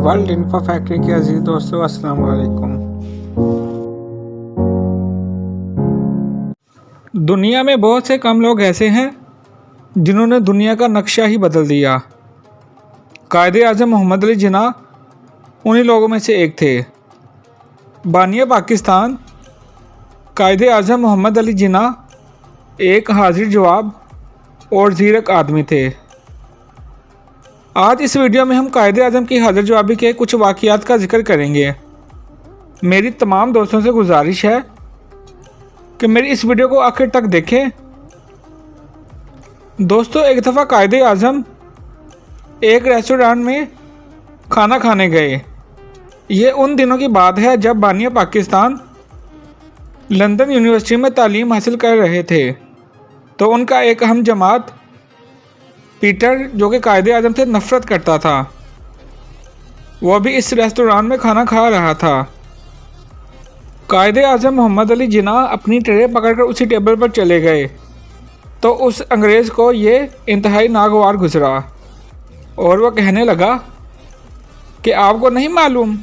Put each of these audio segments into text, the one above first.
World info factory के अजीज़ दोस्तों, अस्सलाम वालेकुम। दुनिया में बहुत से कम लोग ऐसे हैं जिन्होंने दुनिया का नक्शा ही बदल दिया। कायदे आज़म मोहम्मद अली जिन्नाह उन्हीं लोगों में से एक थे। बानिया पाकिस्तान कायदे आज़म मोहम्मद अली जिन्नाह एक हाजिर जवाब और ज़ीरक आदमी थे। आज इस वीडियो में हम कायदे आज़म की हाजिर जवाबी के कुछ वाक़ियात का जिक्र करेंगे। मेरी तमाम दोस्तों से गुजारिश है कि मेरी इस वीडियो को आखिर तक देखें। दोस्तों, एक दफ़ा कायदे आज़म एक रेस्टोरेंट में खाना खाने गए। ये उन दिनों की बात है जब बानिया पाकिस्तान लंदन यूनिवर्सिटी में तालीम हासिल कर रहे थे। तो उनका एक अहम जमात पीटर, जो कि कायदे आज़म से नफ़रत करता था, वह भी इस रेस्टोरेंट में खाना खा रहा था। कायदे आज़म मोहम्मद अली जिन्नाह अपनी ट्रे पकड़कर उसी टेबल पर चले गए तो उस अंग्रेज़ को ये इंतहाई नागवार गुजरा और वह कहने लगा कि आपको नहीं मालूम,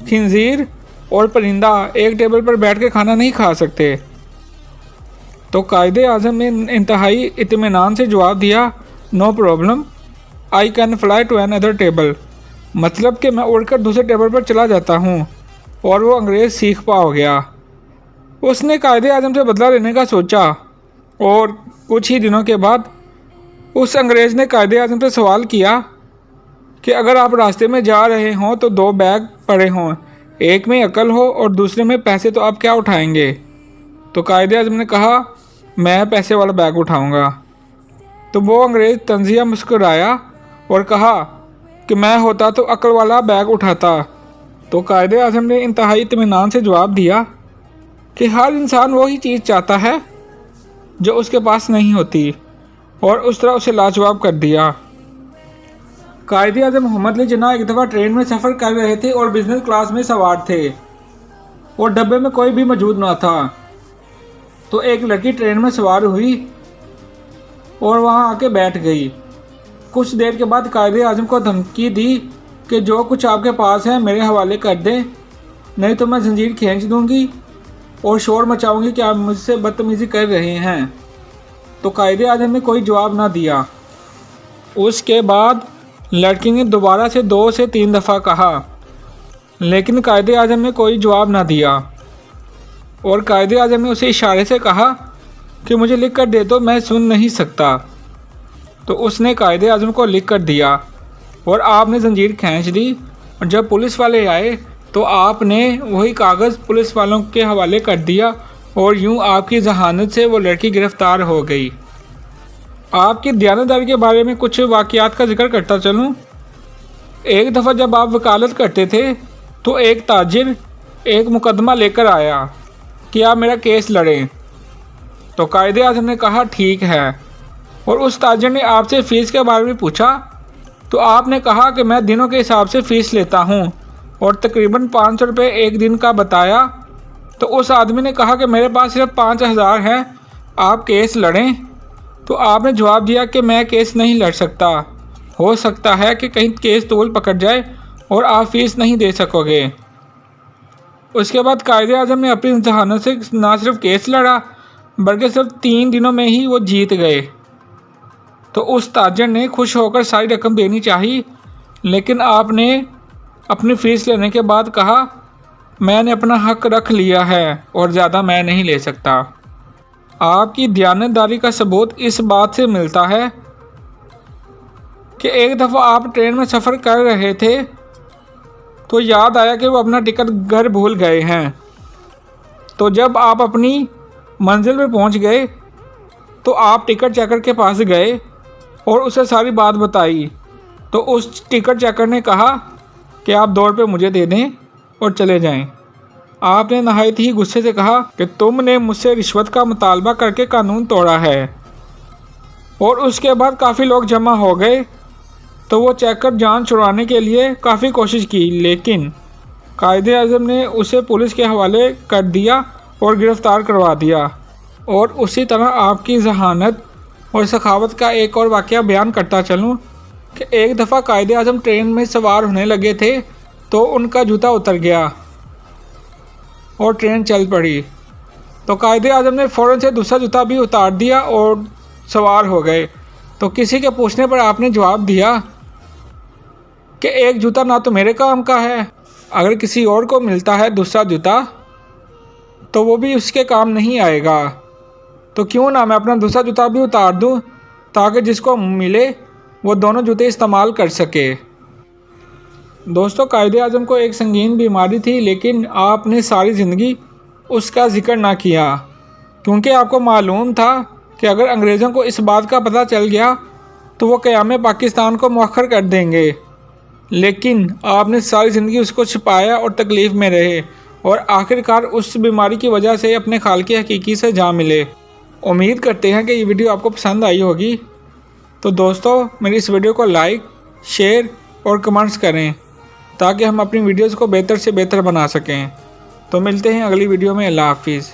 खिंजीर और परिंदा एक टेबल पर बैठ के खाना नहीं खा सकते। तो कायदे आज़म ने इंतहाई इत्मीनान से जवाब दिया, no problem, I can fly to another table. मतलब कि मैं उड़कर दूसरे टेबल पर चला जाता हूँ। और वो अंग्रेज़ सीख पा हो गया। उसने कायदे आज़म से बदला लेने का सोचा और कुछ ही दिनों के बाद उस अंग्रेज़ ने कायदे आज़म से सवाल किया कि अगर आप रास्ते में जा रहे हों तो दो बैग पड़े हों, एक में अकल हो और दूसरे में पैसे, तो आप क्या उठाएंगे? तो कायदे आज़म ने कहा, मैं पैसे वाला बैग उठाऊँगा। तो वो अंग्रेज़ तंज़िया मुस्कुराया और कहा कि मैं होता तो अक्ल वाला बैग उठाता। तो कायदे आज़म ने इंतहाई इत्मीनान से जवाब दिया कि हर इंसान वही चीज़ चाहता है जो उसके पास नहीं होती, और उस तरह उसे लाजवाब कर दिया। कायदे आज़म मोहम्मद अली जिन्नाह एक दफ़ा ट्रेन में सफ़र कर रहे थे और बिज़नेस क्लास में सवार थे और डब्बे में कोई भी मौजूद ना था। तो एक लड़की ट्रेन में सवार हुई और वहां आके बैठ गई। कुछ देर के बाद कायदे आज़म को धमकी दी कि जो कुछ आपके पास है मेरे हवाले कर दें, नहीं तो मैं जंजीर खींच दूंगी और शोर मचाऊंगी कि आप मुझसे बदतमीज़ी कर रहे हैं। तो कायदे आज़म ने कोई जवाब ना दिया। उसके बाद लड़की ने दोबारा से 2 से 3 दफ़ा कहा, लेकिन कायदे आज़म ने कोई जवाब ना दिया। और कायदे आज़म ने उसे इशारे से कहा कि मुझे लिख कर दे दो, मैं सुन नहीं सकता। तो उसने कायदे आज़म को लिख कर दिया और आपने जंजीर खींच दी। और जब पुलिस वाले आए तो आपने वही कागज़ पुलिस वालों के हवाले कर दिया और यूं आपकी जहानत से वो लड़की गिरफ़्तार हो गई। आपकी दयानतदारी के बारे में कुछ वाक़ियात का जिक्र करता चलूँ। एक दफ़ा जब आप वकालत करते थे तो एक ताजिर एक मुकदमा लेकर आया कि आप मेरा केस लड़ें। तो कायदे आज़म ने कहा, ठीक है। और उस ताजिर ने आपसे फ़ीस के बारे में पूछा तो आपने कहा कि मैं दिनों के हिसाब से फ़ीस लेता हूँ और तकरीबन 500 रुपये एक दिन का बताया। तो उस आदमी ने कहा कि मेरे पास सिर्फ 5000 है, आप केस लड़ें। तो आपने जवाब दिया कि मैं केस नहीं लड़ सकता, हो सकता है कि कहीं केस तूल पकड़ जाए और आप फ़ीस नहीं दे सकोगे। उसके बाद कायदे आज़म ने अपनी जहानत से ना सिर्फ केस लड़ा बल्कि सिर्फ 3 दिनों में ही वो जीत गए। तो उस ताजिर ने खुश होकर सारी रकम देनी चाहिए, लेकिन आपने अपनी फ़ीस लेने के बाद कहा, मैंने अपना हक रख लिया है और ज़्यादा मैं नहीं ले सकता। आपकी दयानतदारी का सबूत इस बात से मिलता है कि एक दफ़ा आप ट्रेन में सफ़र कर रहे थे तो याद आया कि वो अपना टिकट घर भूल गए हैं। तो जब आप अपनी मंजिल पर पहुंच गए तो आप टिकट चेकर के पास गए और उसे सारी बात बताई। तो उस टिकट चेकर ने कहा कि आप 2 रुपये मुझे दे दें और चले जाएं। आपने नहायत ही गुस्से से कहा कि तुमने मुझसे रिश्वत का मुतालबा करके कानून तोड़ा है। और उसके बाद काफ़ी लोग जमा हो गए तो वो चेकर जान छुड़ाने के लिए काफ़ी कोशिश की, लेकिन कायदे आज़म ने उसे पुलिस के हवाले कर दिया और गिरफ़्तार करवा दिया। और उसी तरह आपकी जहानत और सखावत का एक और वाक़या बयान करता चलूँ कि एक दफ़ा कायदे आज़म ट्रेन में सवार होने लगे थे तो उनका जूता उतर गया और ट्रेन चल पड़ी। तो कायदे आज़म ने फ़ौरन से दूसरा जूता भी उतार दिया और सवार हो गए। तो किसी के पूछने पर आपने जवाब दिया कि एक जूता ना तो मेरे काम का है, अगर किसी और को मिलता है दूसरा जूता तो वो भी उसके काम नहीं आएगा, तो क्यों ना मैं अपना दूसरा जूता भी उतार दूं ताकि जिसको मिले वो दोनों जूते इस्तेमाल कर सके। दोस्तों, कायदे आज़म को एक संगीन बीमारी थी, लेकिन आपने सारी ज़िंदगी उसका जिक्र ना किया, क्योंकि आपको मालूम था कि अगर अंग्रेज़ों को इस बात का पता चल गया तो वो क़याम पाकिस्तान को मौखर कर देंगे। लेकिन आपने सारी ज़िंदगी उसको छिपाया और तकलीफ़ में रहे और आखिरकार उस बीमारी की वजह से अपने खालिक हकीकी से जा मिले। उम्मीद करते हैं कि ये वीडियो आपको पसंद आई होगी। तो दोस्तों, मेरी इस वीडियो को लाइक, शेयर और कमेंट्स करें ताकि हम अपनी वीडियोज़ को बेहतर से बेहतर बना सकें। तो मिलते हैं अगली वीडियो में। अल्लाह हाफिज़।